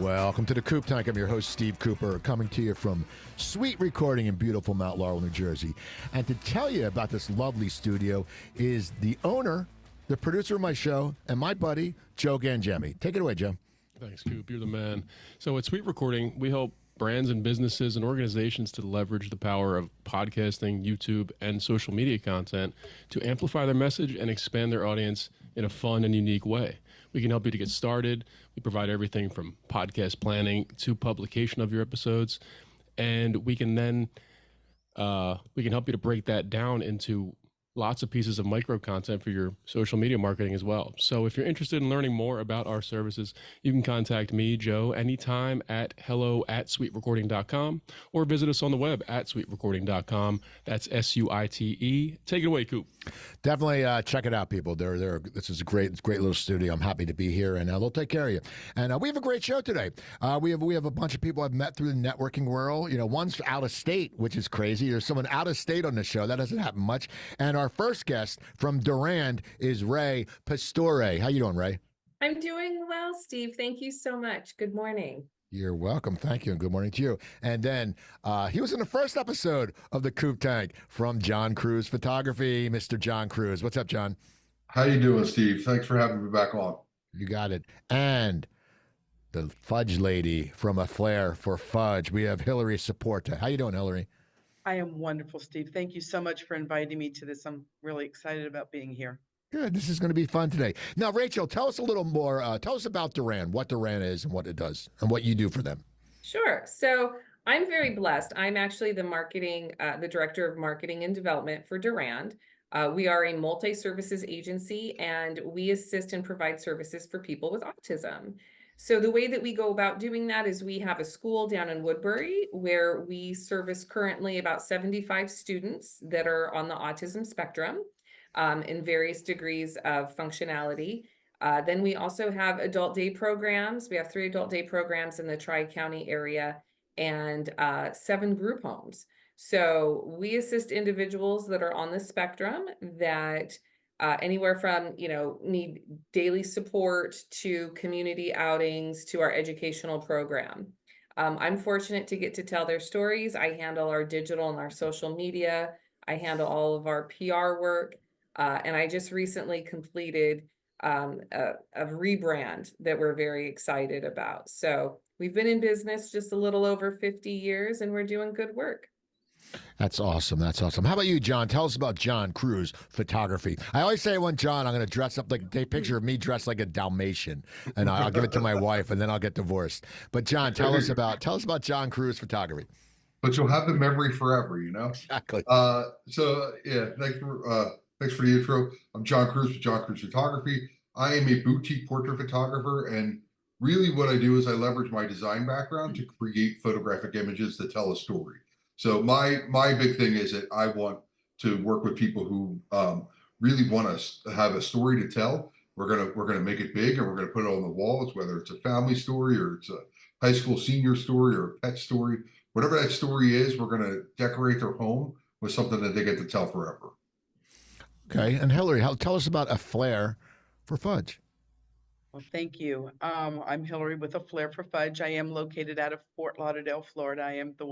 Welcome to the Coop Tank. I'm your host, Steve Cooper, coming to you from SuiteRecording in beautiful Mount Laurel, New Jersey. And to tell you about this lovely studio is the owner, the producer of my show, and my buddy, Joe Gangemi. Take it away, Joe. Thanks, Coop. You're the man. So at SuiteRecording, we help brands and businesses and organizations to leverage the power of podcasting, YouTube, and social media content to amplify their message and expand their audience in a fun and unique way. We can help you to get started. We provide everything from podcast planning to publication of your episodes. And we can then we can help you to break that down into lots of pieces of micro content for your social media marketing as well. So if you're interested in learning more about our services, you can contact me, Joe, anytime at hello@suiterecording.com or visit us on the web at suiterecording.com. That's SUITE. Take it away, Coop. Definitely check it out, people. This is a great little studio. I'm happy to be here, and they'll take care of you. And we have a great show today. We have a bunch of people I've met through the networking world. You know, one's out of state, which is crazy. There's someone out of state on the show. That doesn't happen much. And our first guest from Durand is Rae Pastore. How you doing, Rae? I'm doing well, Steve. Thank you so much. Good morning. You're welcome. Thank you, and good morning to you. And then he was in the first episode of the Coop Tank from John Cruice Photography, Mr. John Cruice. What's up, John? How you doing, Steve? Thanks for having me back on. You got it. And the fudge lady from a Flair for Fudge. We have Hilary Saporta. How you doing, Hilary? I am wonderful, Steve. Thank you so much for inviting me to this. I'm really excited about being here. Good. This is going to be fun today. Now, Rachel, tell us a little more. Tell us about Durand, what Durand is and what it does and what you do for them. Sure. So I'm very blessed. I'm actually the director of marketing and development for Durand. We are a multi-services agency, and we assist and provide services for people with autism. So the way that we go about doing that is we have a school down in Woodbury where we service currently about 75 students that are on the autism spectrum in various degrees of functionality. Then we also have adult day programs. We have 3 adult day programs in the Tri-County area and 7 group homes. So we assist individuals that are on the spectrum that anywhere from, need daily support to community outings to our educational program. I'm fortunate to get to tell their stories. I handle our digital and our social media. I handle all of our PR work. And I just recently completed a rebrand that we're very excited about. So we've been in business just a little over 50 years, and we're doing good work. That's awesome. That's awesome. How about you, John? Tell us about John Cruice Photography. I always say when John, I'm going to dress up take a picture of me dressed like a Dalmatian, and I'll give it to my wife, and then I'll get divorced. But John, tell us about John Cruice Photography. But you'll have the memory forever, Exactly. So yeah, thanks for the intro. I'm John Cruice with John Cruice Photography. I am a boutique portrait photographer, and really what I do is I leverage my design background to create photographic images that tell a story. So my big thing is that I want to work with people who really want to have a story to tell. We're gonna make it big, and we're gonna put it on the walls, whether it's a family story or it's a high school senior story or a pet story. Whatever that story is, we're gonna decorate their home with something that they get to tell forever. Okay, and Hilary, tell us about a Flair for Fudge. Well, thank you. I'm Hilary with a Flair for Fudge. I am located out of Fort Lauderdale, Florida. I am the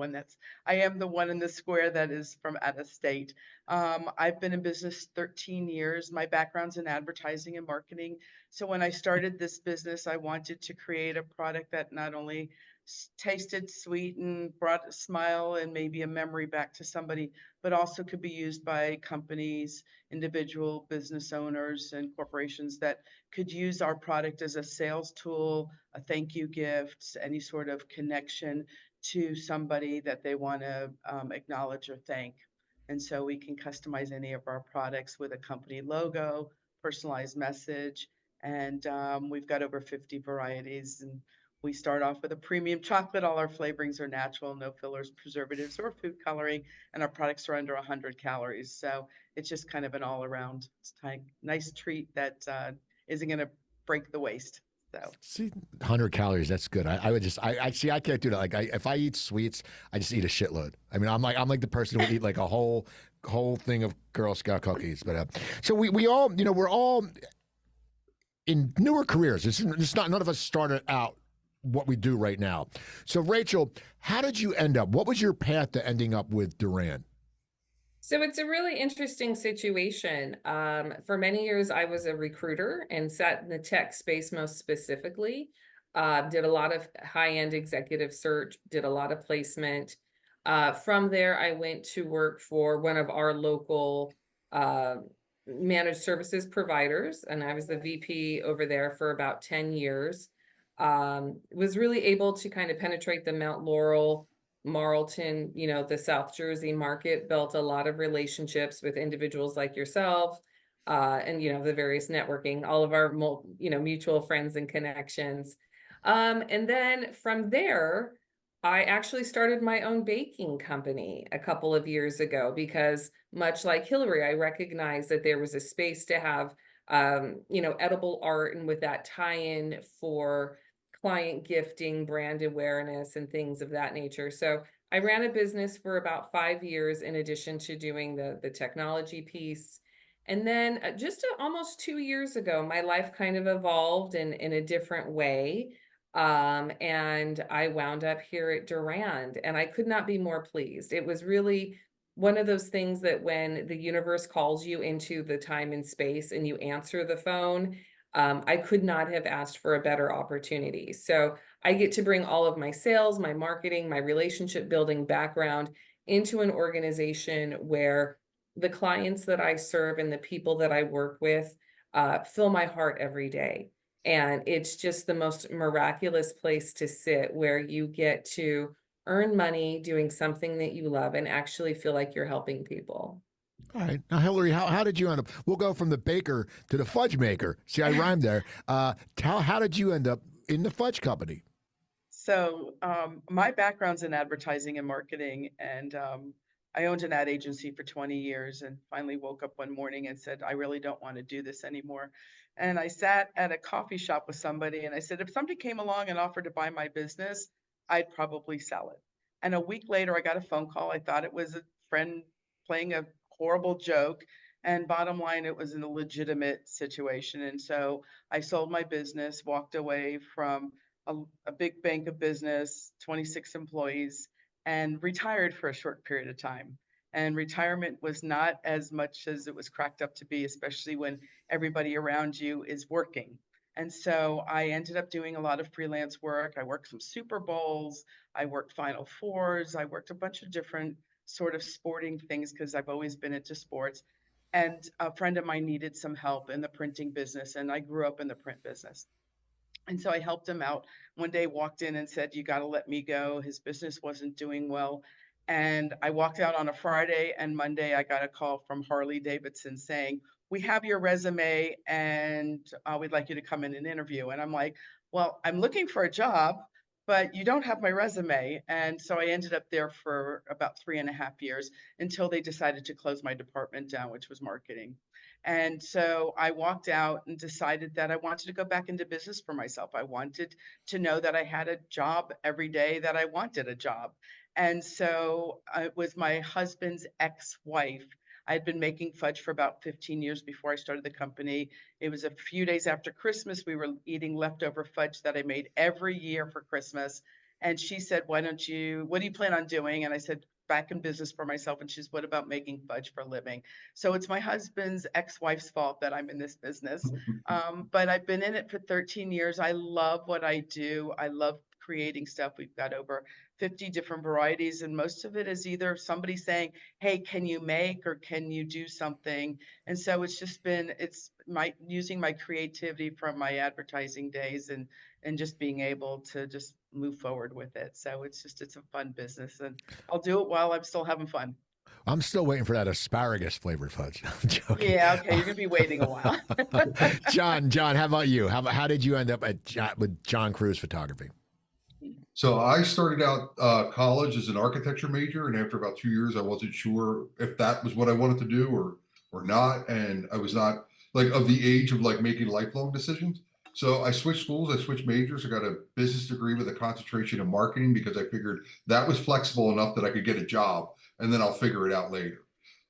one in the square that is from out of state. I've been in business 13 years. My background's in advertising and marketing. So when I started this business, I wanted to create a product that not only tasted sweet and brought a smile and maybe a memory back to somebody, but also could be used by companies, individual business owners, and corporations that could use our product as a sales tool, a thank you gift, any sort of connection to somebody that they want to acknowledge or thank. And so we can customize any of our products with a company logo, personalized message, and we've got over 50 varieties. And we start off with a premium chocolate. All our flavorings are natural, no fillers, preservatives, or food coloring, and our products are under 100 calories. So it's just kind of an all-around nice treat that isn't going to break the waist. So see, 100 calories. That's good. I can't do that. Like if I eat sweets, I just eat a shitload. I mean, I'm like the person who would eat like a whole thing of Girl Scout cookies. But so we all, we're all in newer careers. It's not none of us started out what we do right now. So, Rachel, how did you end up? What was your path to ending up with Durand? So it's a really interesting situation. For many years, I was a recruiter and sat in the tech space most specifically. Did a lot of high-end executive search, did a lot of placement. From there, I went to work for one of our local uh, managed services providers, and I was the VP over there for about 10 years. Was really able to kind of penetrate the Mount Laurel, Marlton, the South Jersey market, built a lot of relationships with individuals like yourself, and, the various networking, all of our, mutual friends and connections. And then from there, I actually started my own baking company a couple of years ago because much like Hilary, I recognized that there was a space to have, edible art and with that tie-in for client gifting, brand awareness, and things of that nature. So I ran a business for about 5 years in addition to doing the technology piece. And then just almost 2 years ago, my life kind of evolved in a different way. And I wound up here at Durand, and I could not be more pleased. It was really one of those things that when the universe calls you into the time and space and you answer the phone, I could not have asked for a better opportunity. So I get to bring all of my sales, my marketing, my relationship building background into an organization where the clients that I serve and the people that I work with fill my heart every day. And it's just the most miraculous place to sit where you get to earn money doing something that you love and actually feel like you're helping people. All right. Now, Hilary, how did you end up? We'll go from the baker to the fudge maker. See, I rhymed there. How did you end up in the fudge company? So my background's in advertising and marketing, and I owned an ad agency for 20 years and finally woke up one morning and said, I really don't want to do this anymore. And I sat at a coffee shop with somebody and I said, if somebody came along and offered to buy my business, I'd probably sell it. And a week later, I got a phone call. I thought it was a friend playing a horrible joke. And bottom line, it was in a legitimate situation. And so I sold my business, walked away from a big bank of business, 26 employees, and retired for a short period of time. And retirement was not as much as it was cracked up to be, especially when everybody around you is working. And so I ended up doing a lot of freelance work. I worked some Super Bowls, I worked Final Fours, I worked a bunch of different sort of sporting things because I've always been into sports. And a friend of mine needed some help in the printing business, and I grew up in the print business. And so I helped him out. One day walked in and said, you got to let me go. His business wasn't doing well. And I walked out on a Friday, and Monday I got a call from Harley Davidson saying, we have your resume and we'd like you to come in and interview. And I'm like, well, I'm looking for a job, but you don't have my resume. And so I ended up there for about 3.5 years until they decided to close my department down, which was marketing. And so I walked out and decided that I wanted to go back into business for myself. I wanted to know that I had a job every day, that I wanted a job. And so it was my husband's ex-wife. I had been making fudge for about 15 years before I started the company. It was a few days after Christmas. We were eating leftover fudge that I made every year for Christmas. And she said, what do you plan on doing? And I said, back in business for myself. And she's, what about making fudge for a living? So it's my husband's ex-wife's fault that I'm in this business. But I've been in it for 13 years. I love what I do. I love creating stuff. We've got over 50 different varieties, and most of it is either somebody saying, hey, can you make, or can you do something? And so it's just been, using my creativity from my advertising days and just being able to just move forward with it. So it's a fun business, and I'll do it while I'm still having fun. I'm still waiting for that asparagus flavored fudge. I'm joking. Yeah, okay, you're gonna be waiting a while. John, how about you? How did you end up with John Cruice Photography? So I started out college as an architecture major, and after about 2 years, I wasn't sure if that was what I wanted to do or not, and I was not like of the age of like making lifelong decisions. So I switched schools, I switched majors. I got a business degree with a concentration in marketing because I figured that was flexible enough that I could get a job, and then I'll figure it out later.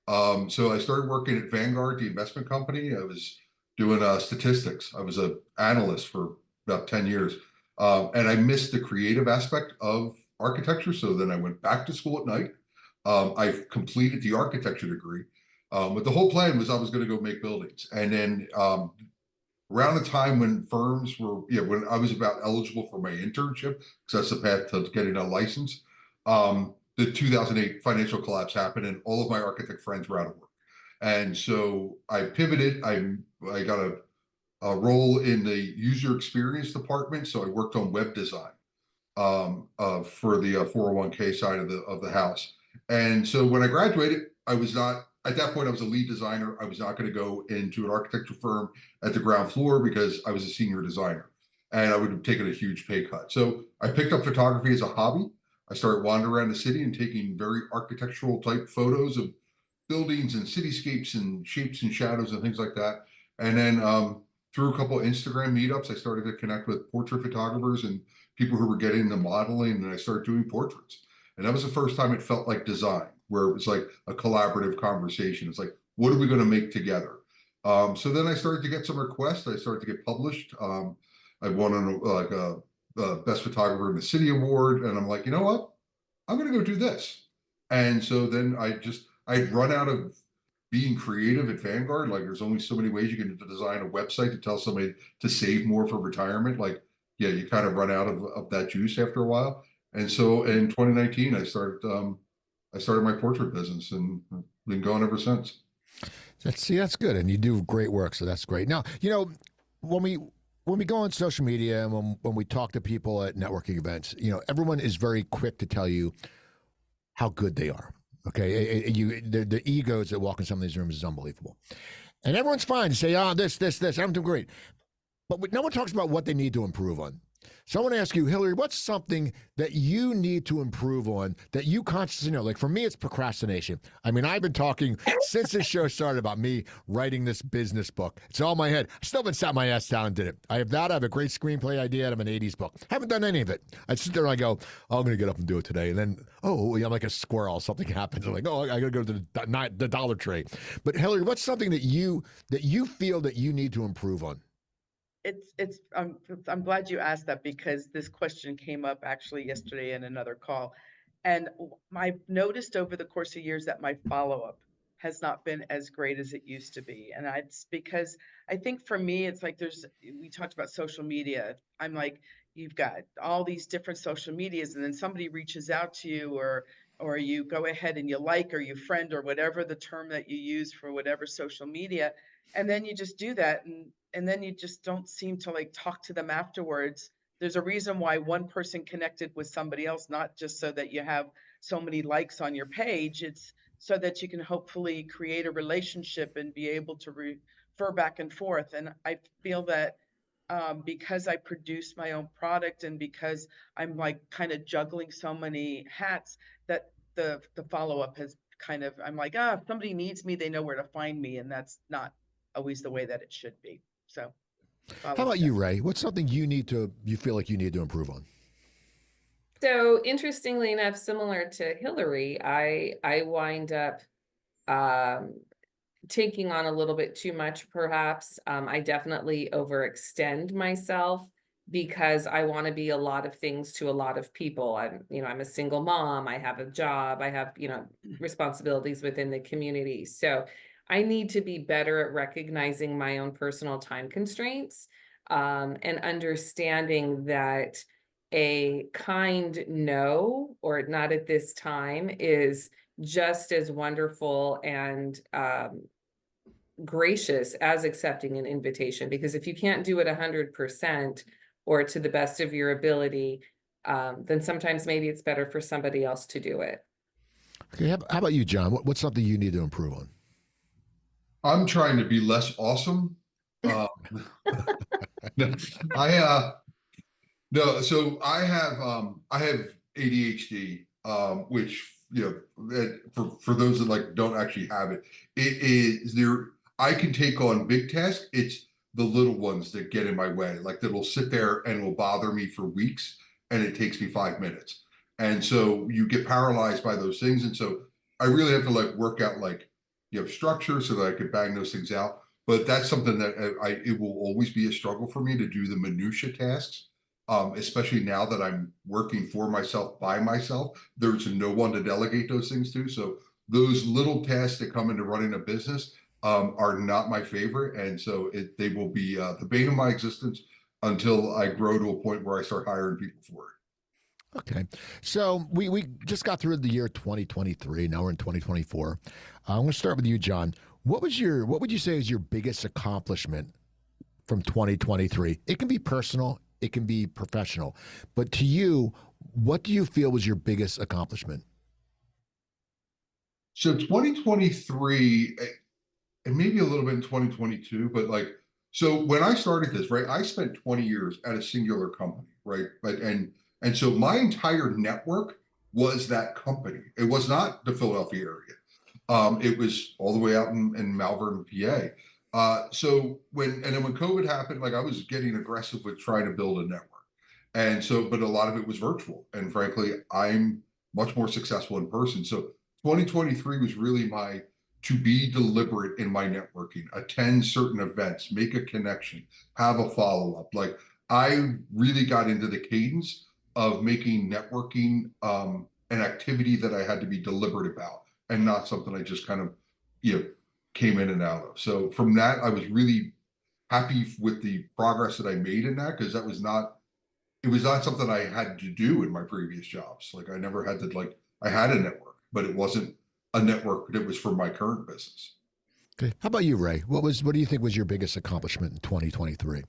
So I started working at Vanguard, the investment company. I was doing statistics. I was an analyst for about 10 years. And I missed the creative aspect of architecture. So then I went back to school at night. I completed the architecture degree. But the whole plan was I was going to go make buildings. And then around the time when firms were, when I was about eligible for my internship, because that's the path to getting a license, the 2008 financial collapse happened and all of my architect friends were out of work. And so I pivoted. I got a role in the user experience department. So I worked on web design for the 401k side of the house. And so when I graduated, I was not, at that point, I was a lead designer. I was not going to go into an architecture firm at the ground floor because I was a senior designer and I would have taken a huge pay cut. So I picked up photography as a hobby. I started wandering around the city and taking very architectural type photos of buildings and cityscapes and shapes and shadows and things like that. And then through a couple of Instagram meetups, I started to connect with portrait photographers and people who were getting into modeling, and I started doing portraits. And that was the first time it felt like design, where it was like a collaborative conversation. It's like, what are we going to make together? So then I started to get some requests. I started to get published. I won like a Best Photographer in the City award, and I'm like, you know what? I'm going to go do this. And so then I'd run out of being creative at Vanguard. Like, there's only so many ways you can design a website to tell somebody to save more for retirement. Like, yeah, you kind of run out of that juice after a while. And so in 2019, I started my portrait business and been going ever since. That's good, and you do great work, so that's great. Now, when we go on social media and when we talk to people at networking events, everyone is very quick to tell you how good they are. Okay, the egos that walk in some of these rooms is unbelievable, and everyone's fine to say, this, I'm doing great, but no one talks about what they need to improve on. So I want to ask you, Hilary, what's something that you need to improve on that you consciously know? Like, for me, it's procrastination. I mean, I've been talking since this show started about me writing this business book. It's all in my head. I still haven't sat my ass down and did it. I have a great screenplay idea out of an 80s book. Haven't done any of it. I sit there and I go, oh, I'm going to get up and do it today. And then, I'm like a squirrel. Something happens. I'm like, I got to go to the Dollar Tree. But Hilary, what's something that you feel that you need to improve on? I'm glad you asked that, because this question came up actually yesterday in another call. And I've noticed over the course of years that my follow-up has not been as great as it used to be. And it's because I think for me, it's like we talked about social media. I'm like, you've got all these different social medias, and then somebody reaches out to you, or you go ahead and you like, or you friend, or whatever the term that you use for whatever social media. And then you just do that. And then you just don't seem to like talk to them afterwards. There's a reason why one person connected with somebody else, not just so that you have so many likes on your page. It's so that you can hopefully create a relationship and be able to refer back and forth. And I feel that because I produce my own product and because I'm like kind of juggling so many hats, that the follow-up has I'm like, if somebody needs me, they know where to find me. And that's not always the way that it should be. So how about you, Rae? What's something you feel like you need to improve on? So interestingly enough, similar to Hilary, I wind up taking on a little bit too much, perhaps. I definitely overextend myself because I want to be a lot of things to a lot of people. I'm a single mom. I have a job. I have, responsibilities within the community. So I need to be better at recognizing my own personal time constraints, and understanding that a kind no, or not at this time, is just as wonderful and gracious as accepting an invitation. Because if you can't do it 100% or to the best of your ability, then sometimes maybe it's better for somebody else to do it. Okay, how about you, John? What's something you need to improve on? I'm trying to be less awesome. No, so I have ADHD, which, for those that don't actually have it, it is there. I can take on big tasks. It's the little ones that get in my way, like that'll sit there and will bother me for weeks, and it takes me 5 minutes. And so you get paralyzed by those things. And so I really have to work out structure so that I could bang those things out. But that's something that it will always be a struggle for me to do the minutia tasks. especially now that I'm working for myself by myself. There's no one to delegate those things to. So those little tasks that come into running a business are not my favorite. And so they will be the bane of my existence until I grow to a point where I start hiring people for it. Okay. So we just got through the year 2023. Now we're in 2024. I'm going to start with you, John. What would you say is your biggest accomplishment from 2023? It can be personal, it can be professional, but to you, what do you feel was your biggest accomplishment? So 2023, and maybe a little bit in 2022, but so when I started this, right, I spent 20 years at a singular company, right? And so my entire network was that company. It was not the Philadelphia area. It was all the way out in Malvern, PA. So when COVID happened, like I was getting aggressive with trying to build a network. And so, but a lot of it was virtual. And frankly, I'm much more successful in person. So 2023 was really to be deliberate in my networking, attend certain events, make a connection, have a follow-up. Like I really got into the cadence of making networking an activity that I had to be deliberate about and not something I just kind of, came in and out of. So from that, I was really happy with the progress that I made in that, because it was not something I had to do in my previous jobs. Like I never had to, I had a network, but it wasn't a network that was for my current business. Okay. How about you, Rae? What do you think was your biggest accomplishment in 2023?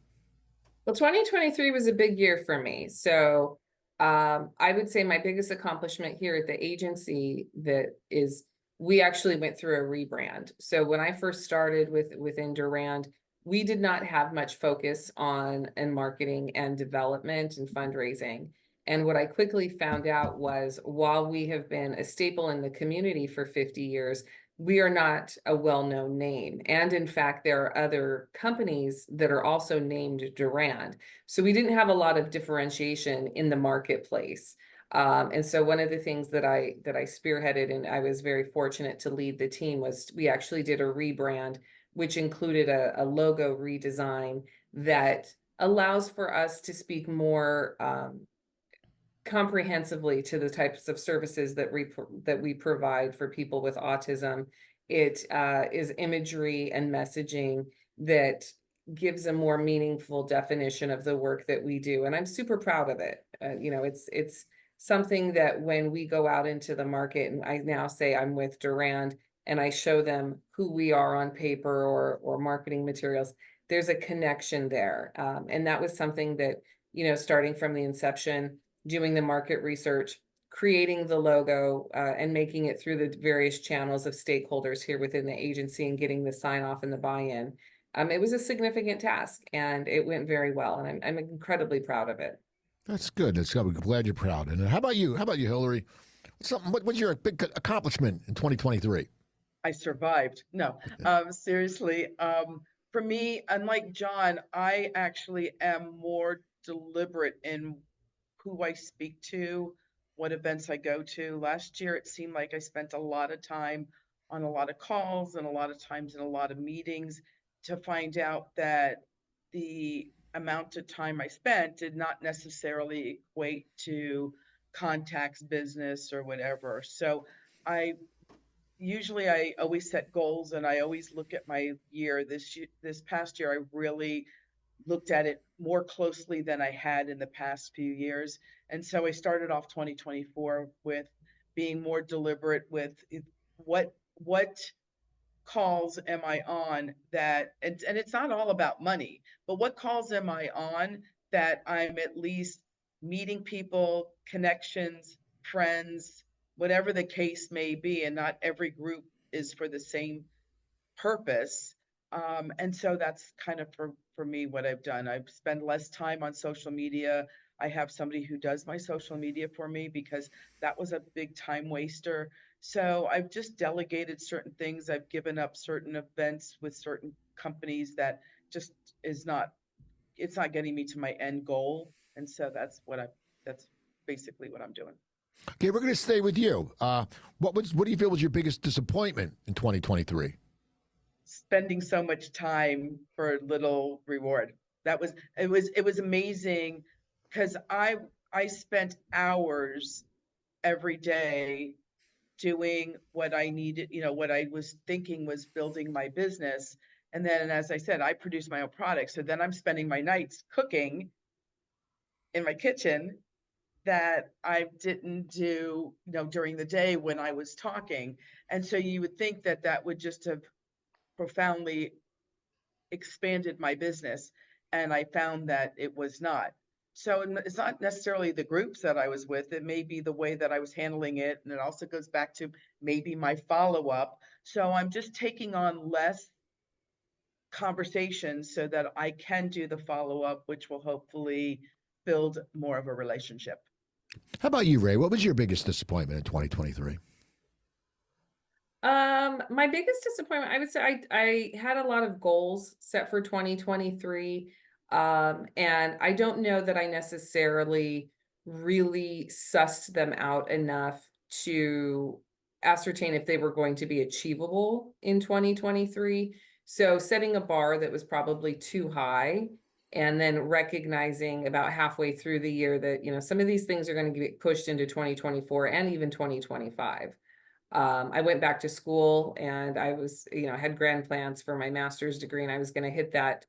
Well, 2023 was a big year for me. So I would say my biggest accomplishment here at the agency we actually went through a rebrand. So when I first started within Durand, we did not have much focus on marketing and development and fundraising. And what I quickly found out was, while we have been a staple in the community for 50 years, we are not a well-known name. And in fact, there are other companies that are also named Durand. So we didn't have a lot of differentiation in the marketplace. And so one of the things that I spearheaded, and I was very fortunate to lead the team, was we actually did a rebrand, which included a logo redesign that allows for us to speak more comprehensively to the types of services that we provide for people with autism. It is imagery and messaging that gives a more meaningful definition of the work that we do, and I'm super proud of it. It's something that when we go out into the market, and I now say I'm with Durand, and I show them who we are on paper or marketing materials, there's a connection there, and that was something that, starting from the inception, doing the market research, creating the logo, and making it through the various channels of stakeholders here within the agency and getting the sign off and the buy-in. It was a significant task, and it went very well, and I'm incredibly proud of it. That's good. That's good. I'm glad you're proud. And how about you? How about you, Hilary? What's your big accomplishment in 2023? I survived. No, seriously. For me, unlike John, I actually am more deliberate in who I speak to, what events I go to. Last year, it seemed like I spent a lot of time on a lot of calls and a lot of times in a lot of meetings, to find out that the amount of time I spent did not necessarily equate to contacts, business, or whatever. So I always set goals, and I always look at my year. This past year, I really looked at it more closely than I had in the past few years. And so I started off 2024 with being more deliberate with what calls am I on and it's not all about money, but what calls am I on that I'm at least meeting people, connections, friends, whatever the case may be, and not every group is for the same purpose. And so that's kind of for me what I've done. I've spent less time on social media. I have somebody who does my social media for me, because that was a big time waster. So I've just delegated certain things. I've given up certain events with certain companies that just it's not getting me to my end goal. And so that's basically what I'm doing. Okay, we're going to stay with you. What do you feel was your biggest disappointment in 2023? Spending so much time for little reward. It was amazing because I spent hours every day doing what I needed, what I was thinking was building my business. And then, as I said, I produce my own products. So then I'm spending my nights cooking in my kitchen that I didn't do, during the day when I was talking. And so you would think that that would just have profoundly expanded my business. And I found that it was not. So it's not necessarily the groups that I was with. It may be the way that I was handling it. And it also goes back to maybe my follow-up. So I'm just taking on less conversations so that I can do the follow-up, which will hopefully build more of a relationship. How about you, Rae? What was your biggest disappointment in 2023? My biggest disappointment, I would say I had a lot of goals set for 2023. And I don't know that I necessarily really sussed them out enough to ascertain if they were going to be achievable in 2023. So setting a bar that was probably too high, and then recognizing about halfway through the year that, some of these things are going to get pushed into 2024 and even 2025. I went back to school, and I was, had grand plans for my master's degree, and I was going to hit that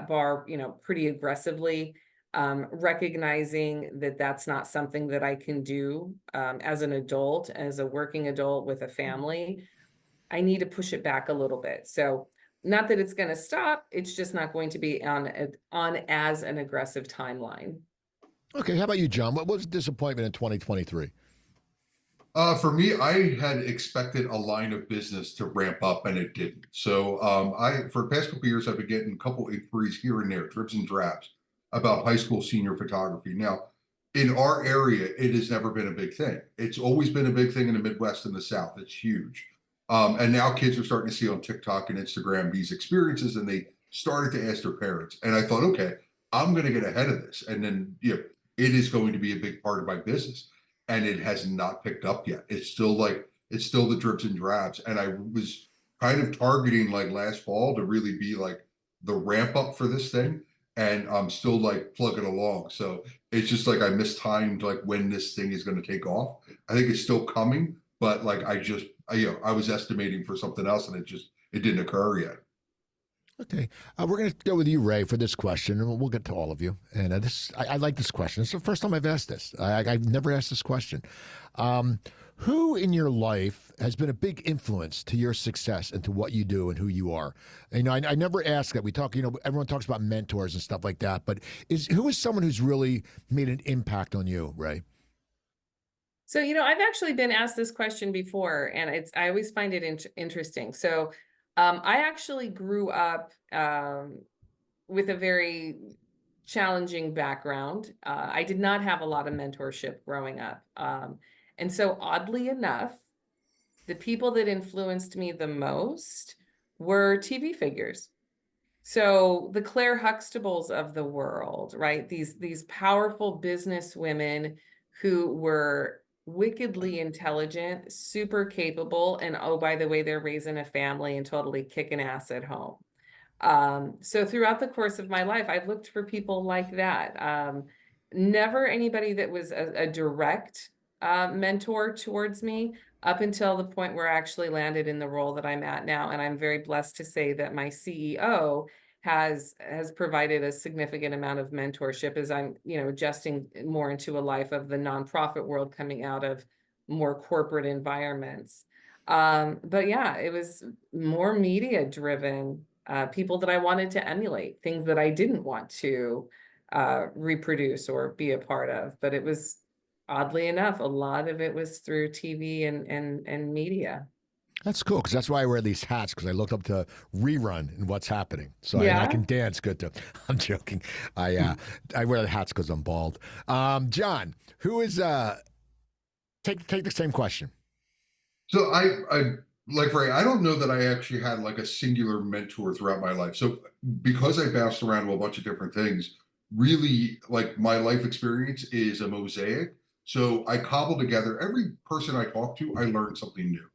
bar, pretty aggressively, recognizing that that's not something that I can do as an adult, as a working adult with a family. I need to push it back a little bit. So not that it's going to stop, it's just not going to be on as an aggressive timeline. Okay, how about you, John? What was disappointment in 2023? For me, I had expected a line of business to ramp up, and it didn't. So for the past couple of years, I've been getting a couple inquiries here and there, dribs and drabs, about high school senior photography. Now, in our area, it has never been a big thing. It's always been a big thing in the Midwest and the South. It's huge. And now kids are starting to see on TikTok and Instagram these experiences, and they started to ask their parents. And I thought, okay, I'm going to get ahead of this. And then, it is going to be a big part of my business. And it has not picked up yet. It's still the drips and drabs. And I was kind of targeting like last fall to really be like the ramp up for this thing. And I'm still like plugging along. So it's just like I mistimed like when this thing is going to take off. I think it's still coming, but like I was estimating for something else, and it didn't occur yet. Okay, we're going to go with you, Rae, for this question, and we'll get to all of you. And I like this question. It's the first time I've asked this. I've never asked this question. Who in your life has been a big influence to your success and to what you do and who you are? And, I never ask that. We talk, everyone talks about mentors and stuff like that, but who is someone who's really made an impact on you, Rae? So, I've actually been asked this question before, and I always find it interesting. So, I actually grew up with a very challenging background. I did not have a lot of mentorship growing up. And so oddly enough, the people that influenced me the most were TV figures. So the Claire Huxtables of the world, right? These powerful business women who were wickedly intelligent, super capable, and oh, by the way, they're raising a family and totally kicking ass at home. So throughout the course of my life, I've looked for people like that. Never anybody that was a direct mentor towards me, up until the point where I actually landed in the role that I'm at now. And I'm very blessed to say that my CEO has provided a significant amount of mentorship as I'm, adjusting more into a life of the nonprofit world, coming out of more corporate environments. But yeah, it was more media driven, people that I wanted to emulate, things that I didn't want to reproduce or be a part of. But it was, oddly enough, a lot of it was through TV and media. That's cool, because that's why I wear these hats, because I look up to Rerun and what's happening. So Yeah. I can dance good too. I'm joking. I wear the hats because I'm bald. John, who is take the same question. So I like Rae, I don't know that I actually had like a singular mentor throughout my life. So because I bounced around to a bunch of different things, really like my life experience is a mosaic. So I cobble together every person I talk to, I learn something new.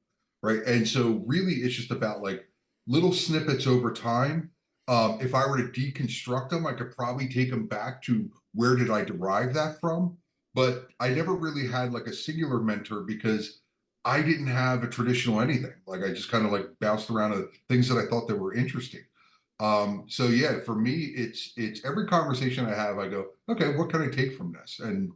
Right. And so really it's just about like little snippets over time. If I were to deconstruct them, I could probably take them back to where did I derive that from? But I never really had like a singular mentor because I didn't have a traditional anything. Like I just kind of like bounced around to things that I thought that were interesting. So yeah, for me, it's every conversation I have, I go, okay, what can I take from this? And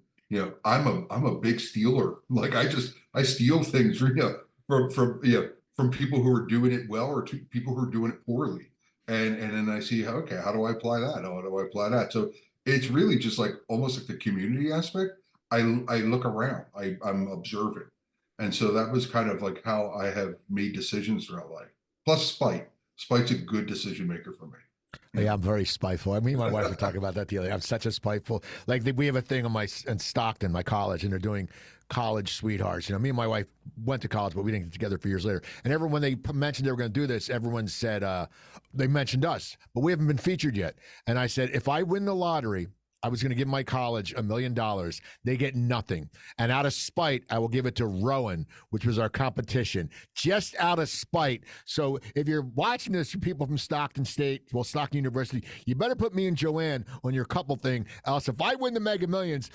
I'm a big stealer. Like I steal things, from people who are doing it well or to people who are doing it poorly. And then I see, okay, how do I apply that? How do I apply that? So it's really just like almost like the community aspect. I look around, I'm observant. And so that was kind of like how I have made decisions throughout life. Plus spite. Spite's a good decision maker for me. Yeah, I'm very spiteful. I mean, my wife were talking about that the other day. I'm such a spiteful. Like we have a thing in Stockton, my college, and they're doing college sweethearts. Me and my wife went to college, but we didn't get together for years later. And everyone, when they mentioned they were going to do this, everyone said they mentioned us, but we haven't been featured yet. And I said, if I win the lottery, I was going to give my college $1 million. They get nothing. And out of spite, I will give it to Rowan, which was our competition, just out of spite. So if you're watching this, you people from Stockton Stockton University, you better put me and Joanne on your couple thing. Else, if I win the Mega Millions,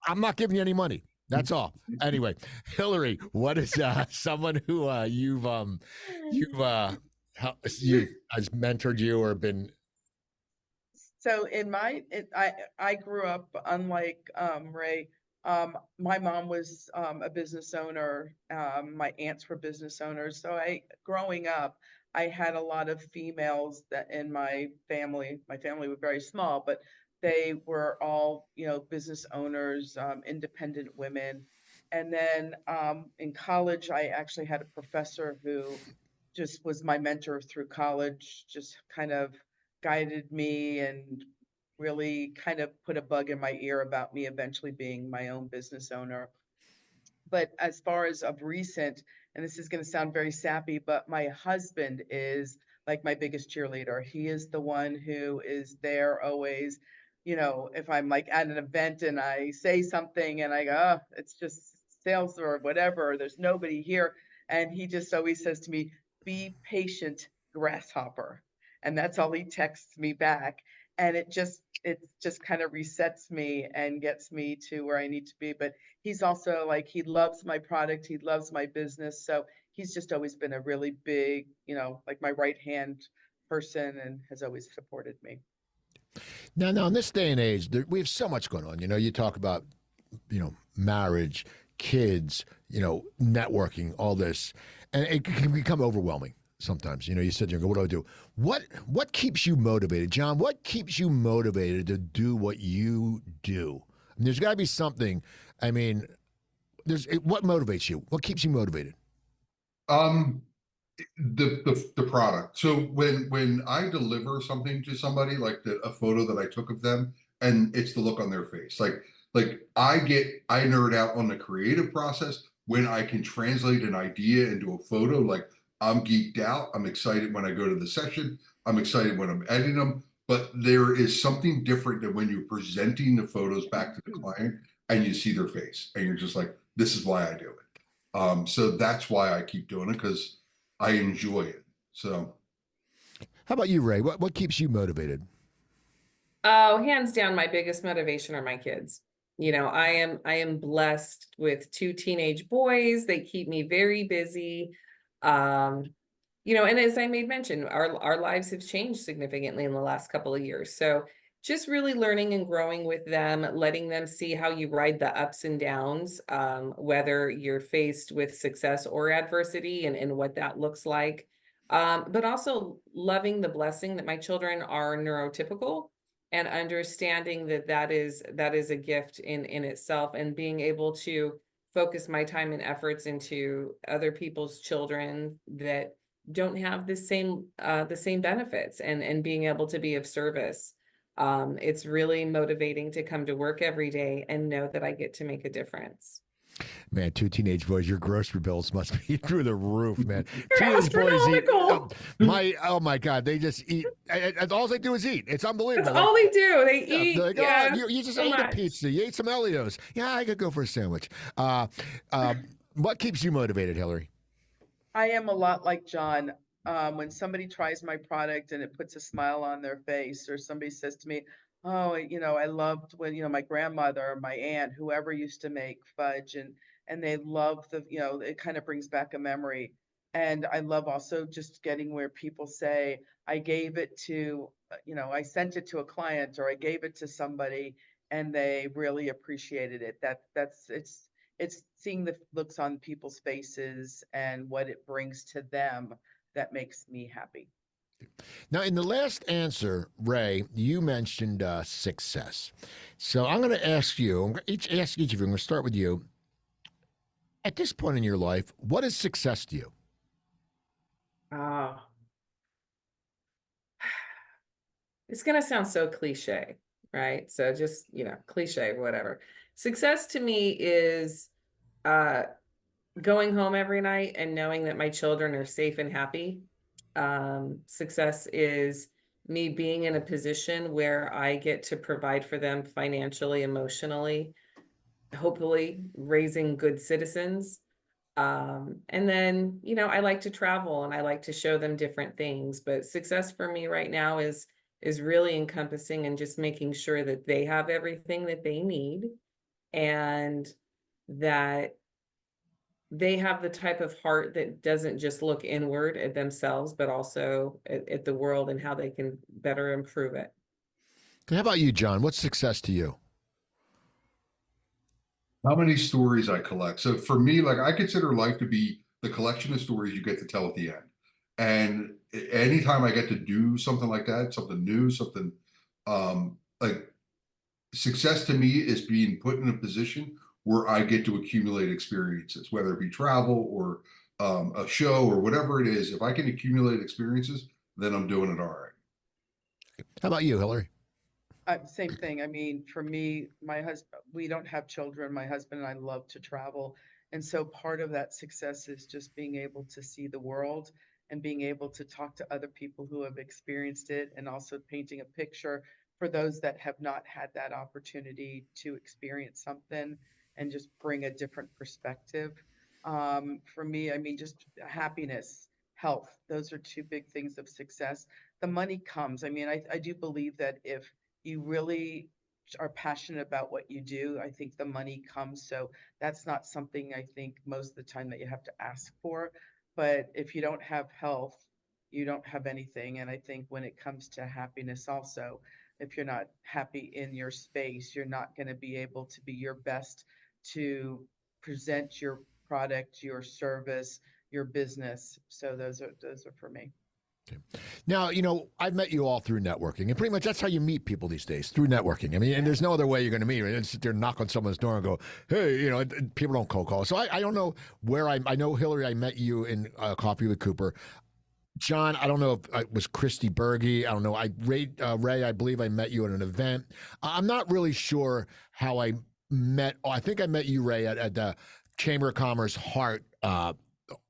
I'm not giving you any money. That's all. Anyway, Hilary, what is someone who has mentored you or been? So I grew up unlike Rae. My mom was a business owner. My aunts were business owners. So growing up, I had a lot of females that in my family. My family was very small, but they were all business owners, independent women. And then in college, I actually had a professor who just was my mentor through college, just kind of guided me and really kind of put a bug in my ear about me eventually being my own business owner. But as far as of recent, and this is going to sound very sappy, but my husband is like my biggest cheerleader. He is the one who is there always. If I'm like at an event and I say something and I go, oh, it's just sales or whatever, there's nobody here. And he just always says to me, be patient, grasshopper. And that's all he texts me back. And it just kind of resets me and gets me to where I need to be. But he's also like, he loves my product. He loves my business. So he's just always been a really big, like my right hand person and has always supported me. Now, in this day and age, we have so much going on. You talk about, marriage, kids, networking, all this, and it can become overwhelming sometimes. You sit there and go, what do I do? What keeps you motivated, John? What keeps you motivated to do what you do? I mean, there's got to be something. I mean, what motivates you? What keeps you motivated? The product. So when I deliver something to somebody, like a photo that I took of them, and it's the look on their face, like I nerd out on the creative process when I can translate an idea into a photo. Like I'm geeked out. I'm excited when I go to the session. I'm excited when I'm editing them. But there is something different than when you're presenting the photos back to the client and you see their face and you're just like, this is why I do it. So that's why I keep doing it, because I enjoy it. So how about you, Rae? What keeps you motivated? Oh, hands down, my biggest motivation are my kids. I am blessed with 2 teenage boys. They keep me very busy. And as I made mention, our lives have changed significantly in the last couple of years. So just really learning and growing with them, letting them see how you ride the ups and downs, whether you're faced with success or adversity and what that looks like. But also loving the blessing that my children are neurotypical and understanding that is a gift in itself, and being able to focus my time and efforts into other people's children that don't have the same benefits, and being able to be of service. It's really motivating to come to work every day and know that I get to make a difference. Man, 2 teenage boys, your grocery bills must be through the roof, man. They're Teenage boys eat. astronomical. Oh my God, they just eat. And all they do is eat. It's unbelievable. That's all they do. They eat. Like, Yeah, you just so ate much. a pizza. You ate some Elio's. Yeah, I could go for a sandwich. What keeps you motivated, Hilary? I am a lot like John. When somebody tries my product and it puts a smile on their face, or somebody says to me, oh, I loved when, my grandmother or my aunt, whoever used to make fudge, and they love it kind of brings back a memory. And I love also just getting where people say, I gave it to, I sent it to a client, or I gave it to somebody and they really appreciated it. It's seeing the looks on people's faces and what it brings to them that makes me happy. Now, in the last answer, Rae, you mentioned success. So I'm going to ask you, ask each of you, I'm going to start with you. At this point in your life, what is success to you? Ah, it's going to sound so cliche, right? So just, cliche, whatever. Success to me is uh, going home every night and knowing that my children are safe and happy. Success is me being in a position where I get to provide for them financially, emotionally, hopefully raising good citizens. And then, I like to travel and I like to show them different things, but success for me right now is really encompassing and just making sure that they have everything that they need, and that they have the type of heart that doesn't just look inward at themselves, but also at the world and how they can better improve it. How about you, John? What's success to you? How many stories I collect. So for me, like I consider life to be the collection of stories you get to tell at the end. And anytime I get to do something like that, something new, something like success to me is being put in a position where I get to accumulate experiences, whether it be travel or a show or whatever it is. If I can accumulate experiences, then I'm doing it all right. How about you, Hilary? Same thing. I mean, for me, my husband, we don't have children. My husband and I love to travel. And so part of that success is just being able to see the world and being able to talk to other people who have experienced it, and also painting a picture for those that have not had that opportunity to experience something and just bring a different perspective. For me, I mean, just happiness, health, those are two big things of success. The money comes. I mean, I do believe that if you really are passionate about what you do, I think the money comes. So that's not something I think most of the time that you have to ask for. But if you don't have health, you don't have anything. And I think when it comes to happiness also, if you're not happy in your space, you're not going to be able to be your best to present your product, your service, your business. So those are for me. Now, I've met you all through networking, and pretty much that's how you meet people these days, through networking. I mean, and there's no other way you're going to meet. Right? Sit there, knock on someone's door, and go, "Hey," people don't cold call. So I don't know where I know Hilary. I met you in Coffee with Cooper. John, I don't know if it was Christy Berge. I don't know. Rae, I believe I met you at an event. I'm not really sure how I met. Oh, I think I met you, Rae, at the Chamber of Commerce Heart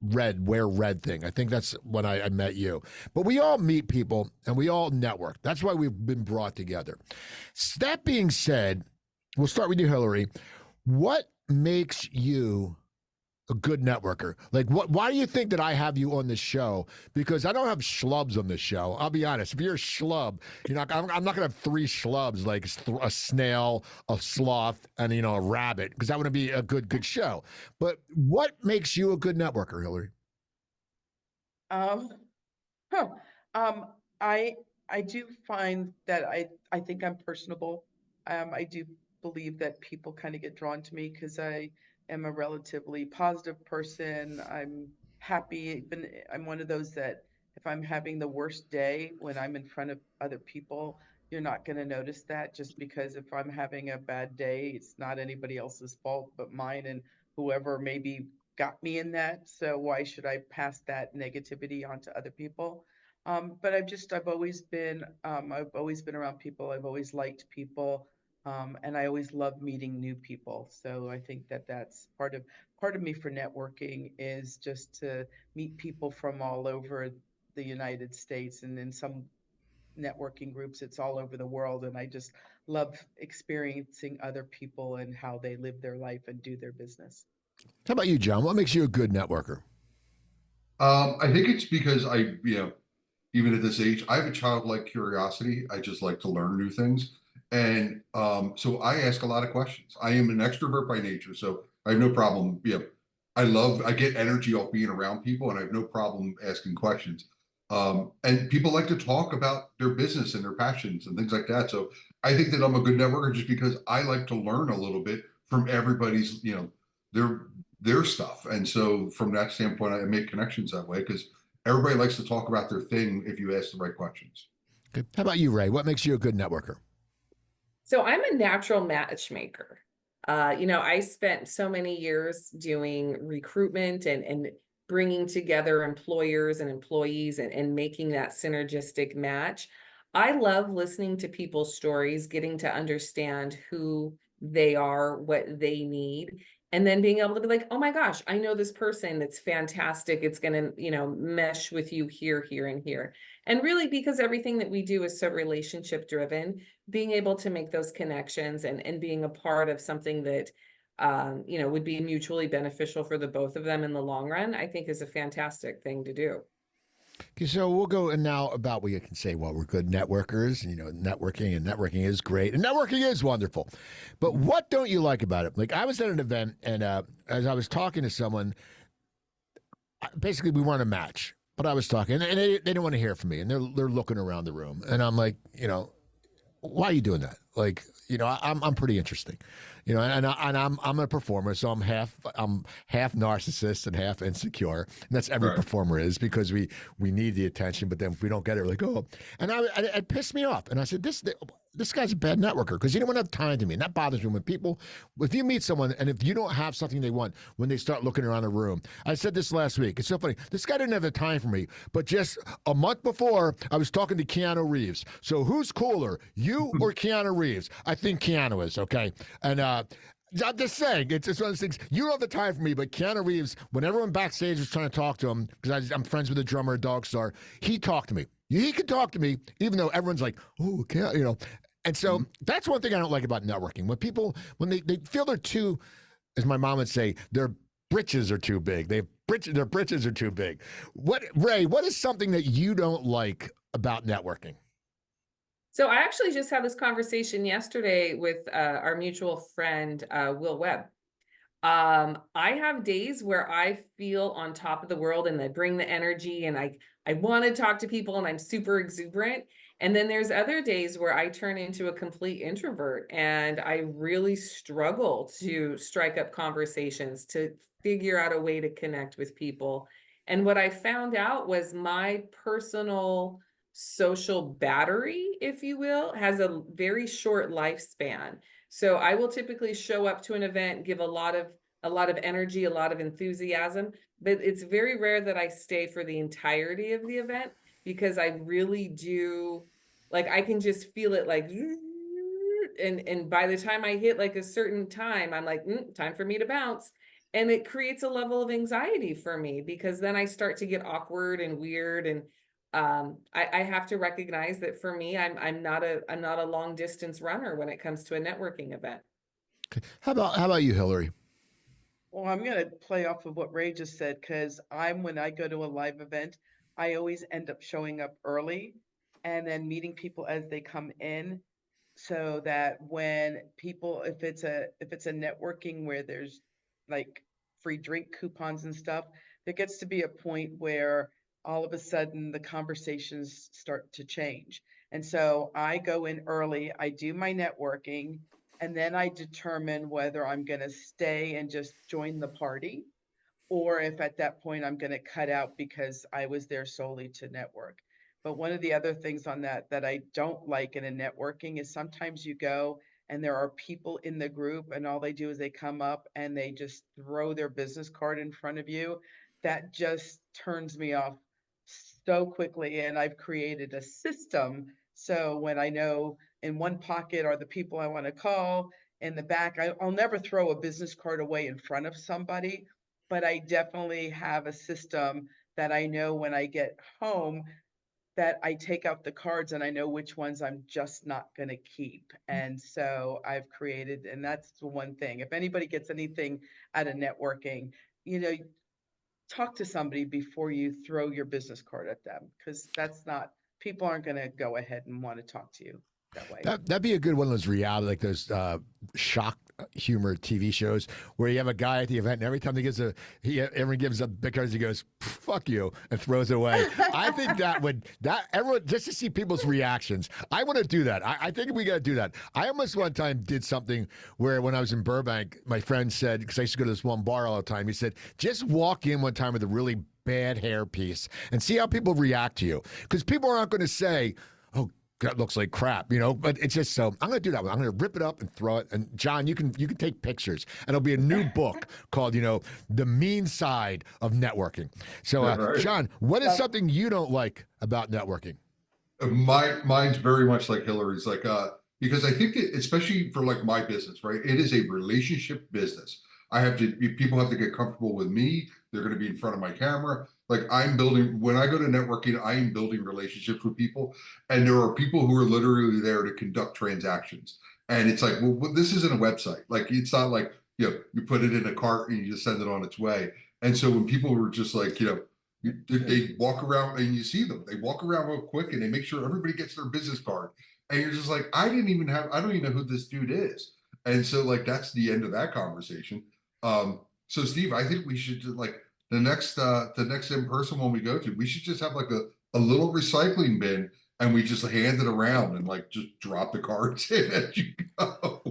wear red thing. I think that's when I met you. But we all meet people and we all network. That's why we've been brought together. That being said, we'll start with you, Hilary. What makes you a good networker? Like, why do you think that I have you on the show? Because I don't have schlubs on the show. I'll be honest. If you're a schlub, I'm not going to have three schlubs like a snail, a sloth, and a rabbit, because that wouldn't be a good show. But what makes you a good networker, Hilary? Um, huh. Um, I I do find that I think I'm personable. I do believe that people kind of get drawn to me because I am a relatively positive person. I'm happy. I'm one of those that if I'm having the worst day when I'm in front of other people, you're not going to notice that, just because if I'm having a bad day, it's not anybody else's fault but mine and whoever maybe got me in that. So why should I pass that negativity on to other people? But I've always been around people. I've always liked people. And I always love meeting new people. So I think that that's part of me for networking, is just to meet people from all over the United States, and in some networking groups, it's all over the world. And I just love experiencing other people and how they live their life and do their business. How about you, John? What makes you a good networker? I think it's because even at this age, I have a childlike curiosity. I just like to learn new things. And so I ask a lot of questions. I am an extrovert by nature, so I have no problem. I get energy off being around people, and I have no problem asking questions. And people like to talk about their business and their passions and things like that. So I think that I'm a good networker just because I like to learn a little bit from everybody's, their their stuff. And so from that standpoint, I make connections that way because everybody likes to talk about their thing if you ask the right questions. Okay. How about you, Rae? What makes you a good networker? So I'm a natural matchmaker. I spent so many years doing recruitment and bringing together employers and employees and making that synergistic match. I love listening to people's stories, getting to understand who they are, what they need, and then being able to be like, oh my gosh, I know this person that's fantastic. It's going to, mesh with you here, here, and here. And really, because everything that we do is so relationship driven, being able to make those connections and being a part of something that would be mutually beneficial for the both of them in the long run, I think is a fantastic thing to do. Okay, so we'll go and now about we can say, well, we're good networkers. Networking is great, and networking is wonderful. But what don't you like about it? Like I was at an event, and as I was talking to someone, basically we weren't a match. But I was talking, and they didn't want to hear from me, and they're looking around the room, and I'm like, why are you doing that? Like, I'm pretty interesting, I'm a performer, so I'm half narcissist and half insecure, and that's every Right. performer is because we need the attention, but then if we don't get it, we're like, oh, and it pissed me off, and I said, this guy's a bad networker because he didn't want to have time to me, and that bothers me when people, if you meet someone and if you don't have something they want when they start looking around the room. I said this last week. It's so funny. This guy didn't have the time for me, but just a month before, I was talking to Keanu Reeves. So who's cooler, you or Keanu Reeves? I think Keanu is, okay? And I'm just saying, it's one of those things. You don't have the time for me, but Keanu Reeves, when everyone backstage was trying to talk to him, because I'm friends with the drummer, Dog Star, he talked to me. He could talk to me, even though everyone's like, oh, And so that's one thing I don't like about networking. When people, when they feel they're too, as my mom would say, their britches are too big. Their britches are too big. Rae, what is something that you don't like about networking? So I actually just had this conversation yesterday with our mutual friend, Will Webb. I have days where I feel on top of the world and I bring the energy and I want to talk to people and I'm super exuberant. And then there's other days where I turn into a complete introvert and I really struggle to strike up conversations, to figure out a way to connect with people. And what I found out was my personal social battery, if you will, has a very short lifespan. So I will typically show up to an event, give a lot of energy, a lot of enthusiasm, but it's very rare that I stay for the entirety of the event because I really do, like, I can just feel it like and by the time I hit like a certain time, I'm like, time for me to bounce. And it creates a level of anxiety for me because then I start to get awkward and weird. And I have to recognize that for me, I'm not a long distance runner when it comes to a networking event. Okay. How about you, Hilary? Well, I'm going to play off of what Rae just said because when I go to a live event, I always end up showing up early and then meeting people as they come in so that when people, if it's a networking where there's like free drink coupons and stuff, there gets to be a point where all of a sudden the conversations start to change. And so I go in early, I do my networking, and then I determine whether I'm going to stay and just join the party or if at that point I'm going to cut out because I was there solely to network. But one of the other things on that I don't like in a networking is sometimes you go and there are people in the group and all they do is they come up and they just throw their business card in front of you. That just turns me off so quickly. And I've created a system. So when I know in one pocket are the people I want to call, in the back, I'll never throw a business card away in front of somebody, but I definitely have a system that I know when I get home that I take out the cards and I know which ones I'm just not going to keep. And so I've created, and that's the one thing. If anybody gets anything out of networking, you know, talk to somebody before you throw your business card at them, because people aren't going to go ahead and want to talk to you that way. That'd be a good one of those reality, like those shock humor TV shows where you have a guy at the event and every time everyone gives up because he goes, fuck you, and throws it away. I think everyone, just to see people's reactions, I want to do that. I think we got to do that. I almost one time did something where when I was in Burbank, my friend said, because I used to go to this one bar all the time, he said, just walk in one time with a really bad hair piece and see how people react to you. Because people aren't going to say, oh, that looks like crap, but it's just so I'm going to do that one. I'm going to rip it up and throw it. And John, you can take pictures and it'll be a new book called, The Mean Side of Networking. So, Right. John, what is something you don't like about networking? Mine's very much like Hilary's, like, because I think that, especially for like my business, right? It is a relationship business. People have to get comfortable with me. They're going to be in front of my camera. Like when I go to networking, I am building relationships with people. And there are people who are literally there to conduct transactions. And it's like, well, this isn't a website. Like, it's not like, you put it in a cart and you just send it on its way. And so when people were just like, they walk around and you see them, they walk around real quick and they make sure everybody gets their business card. And you're just like, I don't even know who this dude is. And so like, that's the end of that conversation. So Steve, I think we should like the next in-person one we go to, we should just have like a little recycling bin and we just hand it around and like just drop the cards in as you go.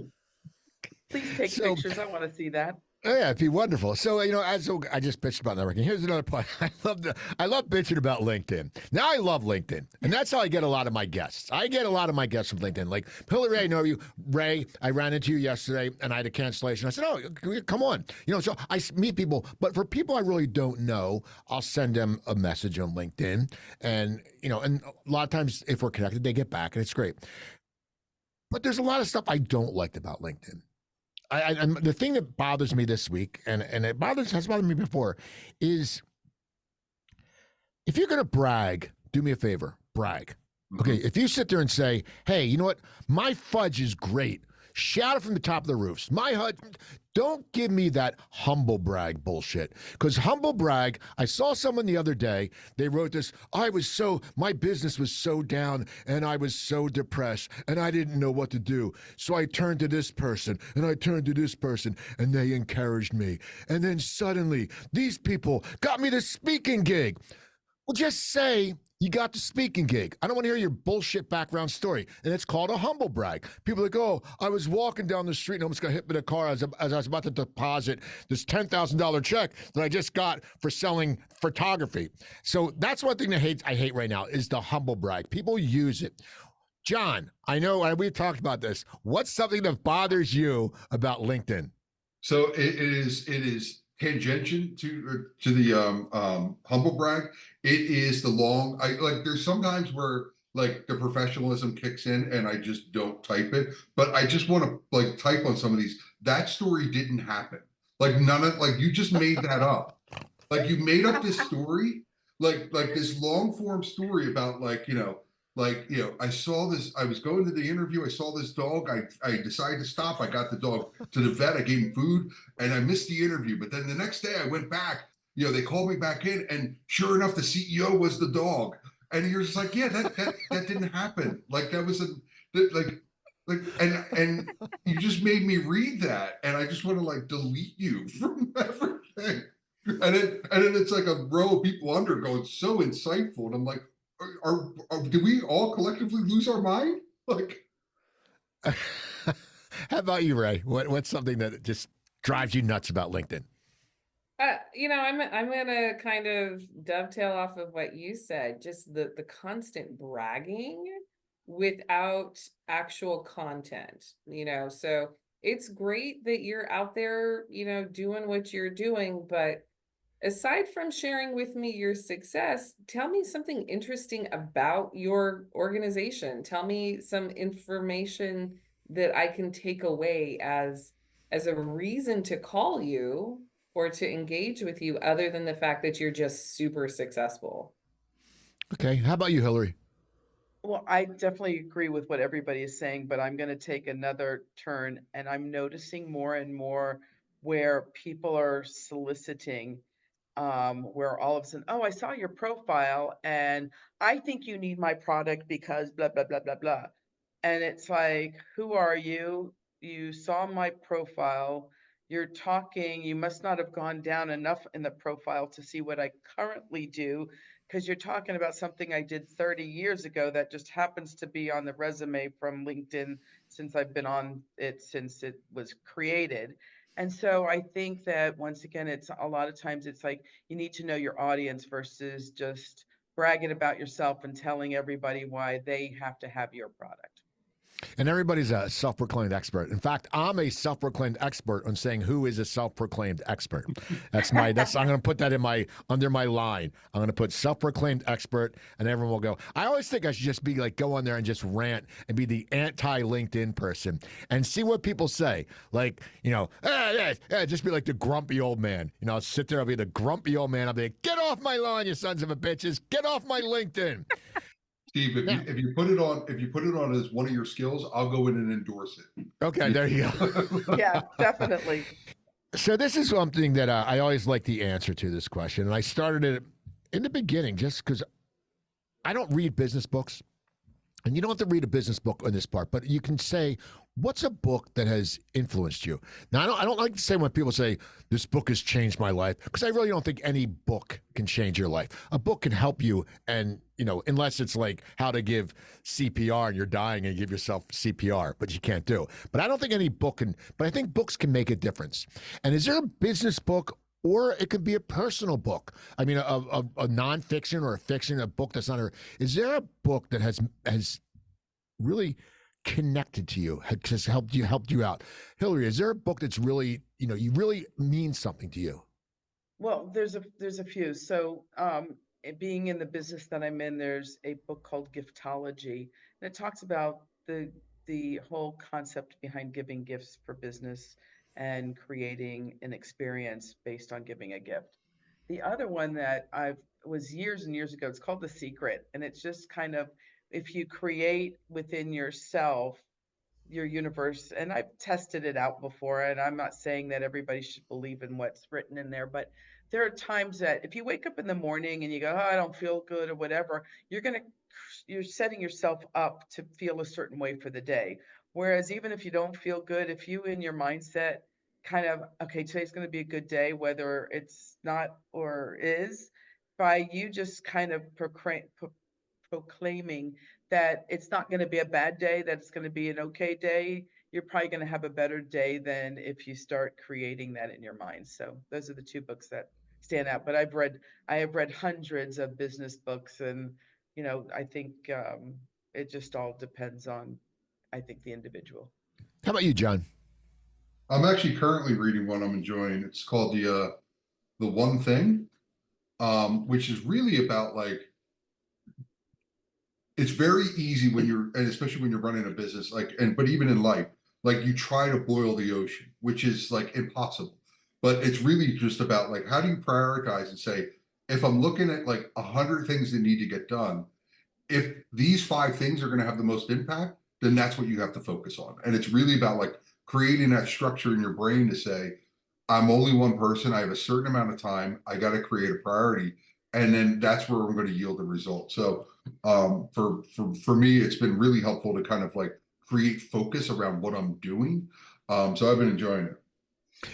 Please take pictures. I want to see that. Oh, yeah, it'd be wonderful. So, as I just bitched about networking, here's another point. I love bitching about LinkedIn. Now I love LinkedIn, and that's how I get a lot of my guests. I get a lot of my guests from LinkedIn. Like, Hilary, I know you. Rae, I ran into you yesterday, and I had a cancellation. I said, oh, come on. So I meet people, but for people I really don't know, I'll send them a message on LinkedIn, and, and a lot of times if we're connected, they get back, and it's great. But there's a lot of stuff I don't like about LinkedIn. And the thing that bothers me this week, and it has bothered me before, is if you're going to brag, do me a favor, brag. Okay, if you sit there and say, hey, you know what? My fudge is great. Shout it from the top of the roofs. Don't give me that humble brag bullshit. Because humble brag, I saw someone the other day, they wrote this, my business was so down and I was so depressed and I didn't know what to do. So I turned to this person and I turned to this person and they encouraged me. And then suddenly these people got me the speaking gig. Well, just say you got the speaking gig. I don't want to hear your bullshit background story. And it's called a humble brag. People that go, I was walking down the street and almost got hit with a car as I was about to deposit this $10,000 check that I just got for selling photography. So that's one thing I hate right now is the humble brag. People use it. John, I know we've talked about this. What's something that bothers you about LinkedIn? So it is tangential to the humble brag. It is there's sometimes where like the professionalism kicks in and I just don't type it, but I just want to like type on some of these. That story didn't happen. Like you just made that up. Like you made up this story, like this long form story about I saw this, I was going to the interview, I saw this dog, I decided to stop, I got the dog to the vet, I gave him food, and I missed the interview. But then the next day I went back, they called me back in, and sure enough, the CEO was the dog. And you're just like, yeah, that didn't happen. Like that was and you just made me read that, and I just want to like delete you from everything. And then it's like a row of people under going, so insightful. And I'm like, do we all collectively lose our mind? Like, how about you, Rae? What's something that just drives you nuts about LinkedIn? I'm gonna kind of dovetail off of what you said, just the constant bragging without actual content, so it's great that you're out there, doing what you're doing, but aside from sharing with me your success, tell me something interesting about your organization. Tell me some information that I can take away as a reason to call you or to engage with you, other than the fact that you're just super successful. Okay. How about you, Hilary? Well, I definitely agree with what everybody is saying, but I'm going to take another turn, and I'm noticing more and more where people are soliciting where all of a sudden, oh, I saw your profile and I think you need my product because blah, blah, blah, blah, blah. And it's like, who are you? You saw my profile. You're talking, you must not have gone down enough in the profile to see what I currently do, because you're talking about something I did 30 years ago that just happens to be on the resume from LinkedIn since I've been on it since it was created. And so I think that once again, it's a lot of times it's like you need to know your audience versus just bragging about yourself and telling everybody why they have to have your product. And everybody's a self-proclaimed expert. In fact, I'm a self-proclaimed expert on saying who is a self-proclaimed expert. I'm going to put that under my line. I'm going to put self-proclaimed expert, and everyone will go. I always think I should just be like, go on there and just rant and be the anti-LinkedIn person and see what people say. Like, just be like the grumpy old man. I'll sit there, I'll be the grumpy old man. I'll be like, get off my lawn, you sons of a bitches. Get off my LinkedIn. Steve, if you put it on as one of your skills, I'll go in and endorse it. Okay, there you go. Yeah, definitely. So this is something that I always like the answer to this question, and I started it in the beginning just because I don't read business books. And you don't have to read a business book on this part, but you can say, what's a book that has influenced you? Now, I don't like to say when people say, this book has changed my life, because I really don't think any book can change your life. A book can help you, and, unless it's like how to give CPR and you're dying and you give yourself CPR, but you can't do. But I don't think any book can, but I think books can make a difference. And is there a business book, or it could be a personal book? I mean, a nonfiction or a fiction, a book that's not is there a book that has really connected to you, has helped you out? Hilary, is there a book that's really, you really means something to you? Well, there's a few. So, being in the business that I'm in, there's a book called Giftology, and it talks about the whole concept behind giving gifts for business and creating an experience based on giving a gift. The other one that I was years and years ago, it's called The Secret, and it's just kind of if you create within yourself your universe, and I've tested it out before, and I'm not saying that everybody should believe in what's written in there, but there are times that if you wake up in the morning and you go, oh, I don't feel good or whatever, you're setting yourself up to feel a certain way for the day. Whereas even if you don't feel good, if you in your mindset kind of, okay, today's going to be a good day, whether it's not or is, by you just kind of proclaiming that it's not going to be a bad day, that it's going to be an okay day, you're probably going to have a better day than if you start creating that in your mind. So those are the two books that stand out. But I have read hundreds of business books, and I think it just all depends on, I think, the individual. How about you, John? I'm actually currently reading one I'm enjoying. It's called the One Thing, which is really about like, it's very easy when and especially when you're running a business, but even in life, like you try to boil the ocean, which is like impossible. But it's really just about like, how do you prioritize and say, if I'm looking at like 100 things that need to get done, if these 5 things are going to have the most impact, then that's what you have to focus on. And it's really about like creating that structure in your brain to say, I'm only one person. I have a certain amount of time. I got to create a priority. And then that's where I'm going to yield the result. So for me, it's been really helpful to kind of like create focus around what I'm doing. So I've been enjoying it.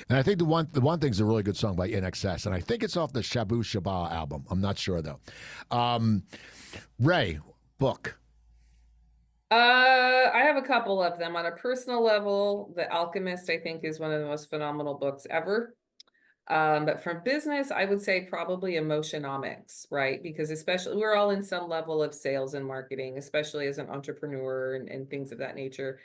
And I think the one thing's a really good song by NXS, and I think it's off the Shabu Shaba album. I'm not sure though. Rae, book. I have a couple of them. On a personal level, The Alchemist, I think, is one of the most phenomenal books ever. But from business, I would say probably Emotionomics, right? Because especially we're all in some level of sales and marketing, especially as an entrepreneur and things of that nature.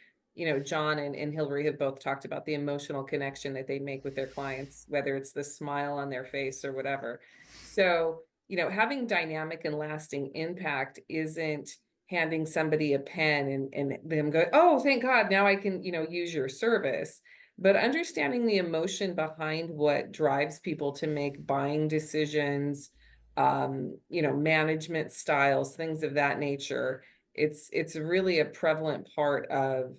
John and Hilary have both talked about the emotional connection that they make with their clients, whether it's the smile on their face or whatever. So, having dynamic and lasting impact isn't handing somebody a pen and them go, oh, thank God, now I can, use your service. But understanding the emotion behind what drives people to make buying decisions, management styles, things of that nature. It's really a prevalent part of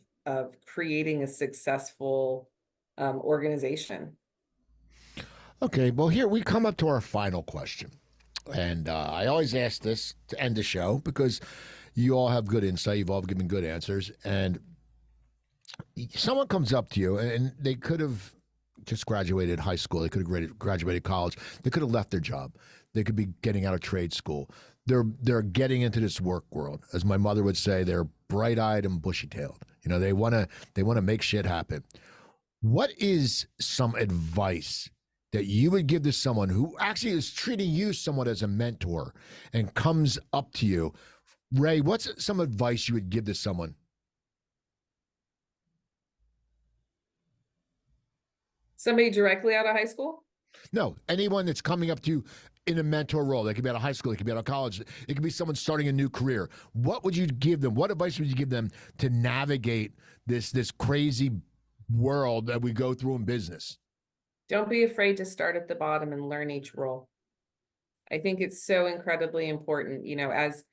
creating a successful organization. Okay, well, here we come up to our final question. And I always ask this to end the show because you all have good insight. You've all given good answers. And someone comes up to you, and they could have just graduated high school. They could have graduated college. They could have left their job. They could be getting out of trade school. They're getting into this work world. As my mother would say, they're bright-eyed and bushy-tailed. You know, they want to make shit happen. What is some advice that you would give to someone who actually is treating you somewhat as a mentor and comes up to you? Rae, what's some advice you would give to someone? Somebody directly out of high school? No, anyone that's coming up to you in a mentor role. They could be out of high school. They could be out of college. It could be someone starting a new career. What would you give them? What advice would you give them to navigate this crazy world that we go through in business? Don't be afraid to start at the bottom and learn each role. I think it's so incredibly important, you know, as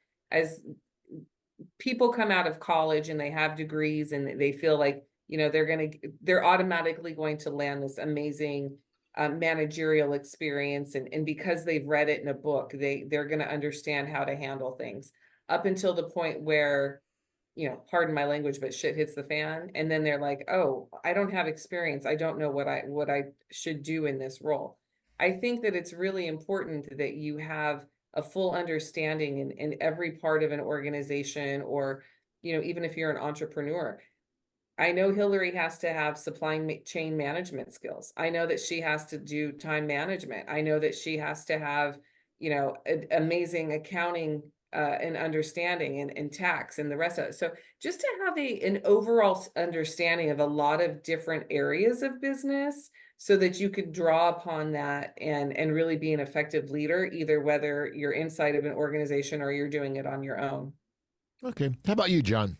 people come out of college and they have degrees and they feel like, you know, they're automatically going to land this amazing managerial experience. And because they've read it in a book, they're going to understand how to handle things up until the point where, you know, pardon my language, but shit hits the fan. And then they're like, oh, I don't have experience. I don't know what I should do in this role. I think that it's really important that you have a full understanding in every part of an organization, or, you know, even if you're an entrepreneur. I know Hilary has to have chain management skills. I know that she has to do time management. I know that she has to have, you know, amazing accounting and understanding and tax and the rest of it. So just to have an overall understanding of a lot of different areas of business so that you could draw upon that and really be an effective leader, either whether you're inside of an organization or you're doing it on your own. Okay. How about you, John?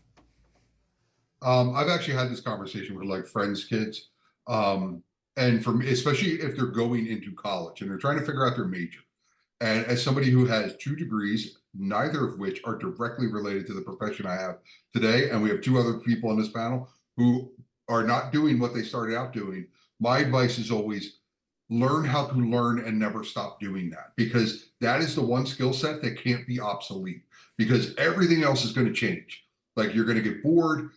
I've actually had this conversation with like friends' kids. And for me, especially if they're going into college and they're trying to figure out their major. And as somebody who has 2 degrees, neither of which are directly related to the profession I have today, and we have 2 other people on this panel who are not doing what they started out doing, my advice is always learn how to learn and never stop doing that, because that is the one skill set that can't be obsolete, because everything else is going to change. Like you're going to get bored,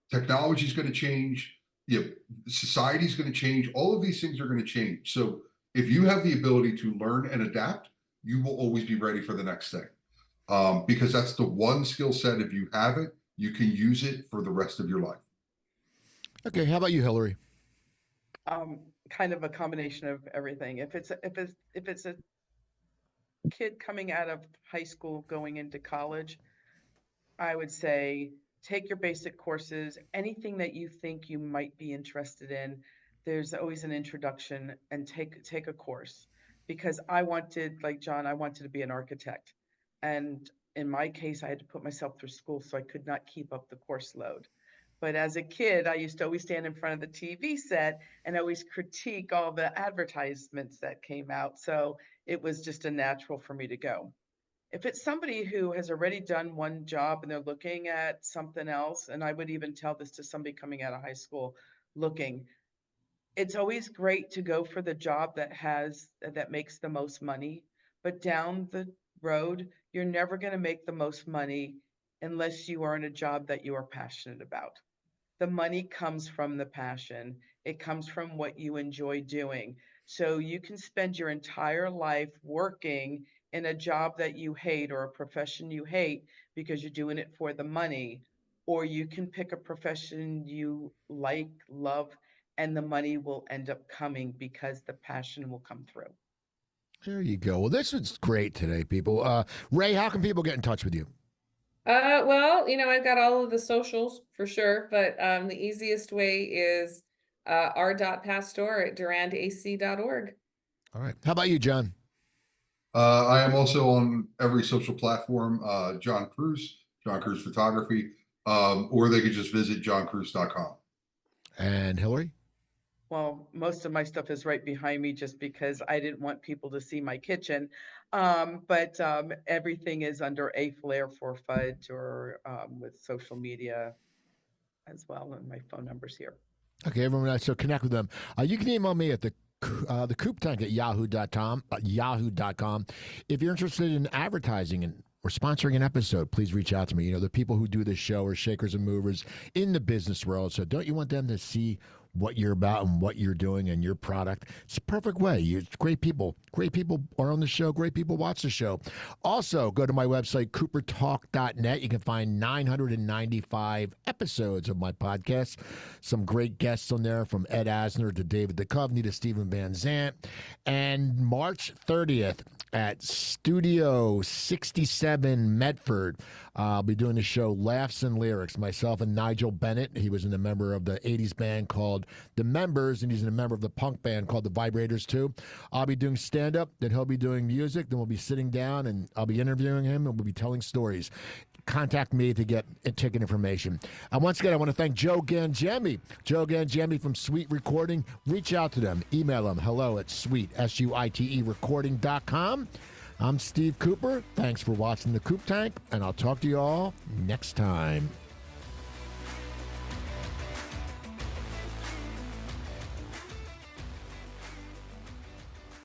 technology is going to change, you know, society is going to change, all of these things are going to change. So if you have the ability to learn and adapt, you will always be ready for the next thing, because that's the one skill set. If you have it, you can use it for the rest of your life. Okay. How about you, Hilary? Kind of a combination of everything. If it's a kid coming out of high school going into college, I would say take your basic courses, anything that you think you might be interested in. There's always an introduction, and take a course, because I wanted, like John, I wanted to be an architect. And in my case, I had to put myself through school, so I could not keep up the course load. But as a kid, I used to always stand in front of the TV set and always critique all the advertisements that came out. So it was just a natural for me to go. If it's somebody who has already done one job and they're looking at something else, and I would even tell this to somebody coming out of high school looking, it's always great to go for the job that makes the most money, but down the road, you're never going to make the most money unless you are in a job that you are passionate about. The money comes from the passion. It comes from what you enjoy doing. So you can spend your entire life working in a job that you hate or a profession you hate because you're doing it for the money, or you can pick a profession you like, love, and the money will end up coming because the passion will come through. There you go. Well, this was great today, people. Rae, how can people get in touch with you? Well, you know, I've got all of the socials for sure, but the easiest way is r.pastore@durandac.org. All right. How about you, John? I am also on every social platform, John Cruice, John Cruice Photography, or they could just visit johncruice.com. And Hilary? Well, most of my stuff is right behind me just because I didn't want people to see my kitchen. But everything is under a Flair For Fudge, or with social media as well. And my phone number's here. Okay, everyone, so connect with them. You can email me at the the Coop Tank at yahoo.com. Yahoo.com. If you're interested in advertising and or sponsoring an episode, please reach out to me. You know, the people who do this show are shakers and movers in the business world. So don't you want them to see what you're about and what you're doing and your product? It's a perfect way. It's great people. Great people are on the show. Great people watch the show. Also, go to my website, coopertalk.net. You can find 995 episodes of my podcast. Some great guests on there, from Ed Asner to David Duchovny to Stephen Van Zandt. And March 30th at Studio 67 Medford, I'll be doing the show Laughs and Lyrics. Myself and Nigel Bennett. He was a member of the 80s band called The Members, and he's a member of the punk band called The Vibrators too. I'll be doing stand-up, then he'll be doing music, then we'll be sitting down and I'll be interviewing him and we'll be telling stories. Contact me to get ticket information. And once again, I want to thank Joe Gangemi. Joe Gangemi from SuiteRecording. Reach out to them. Email them. hello@suite, SUITE recording.com. I'm Steve Cooper. Thanks for watching the Coop Tank, and I'll talk to you all next time.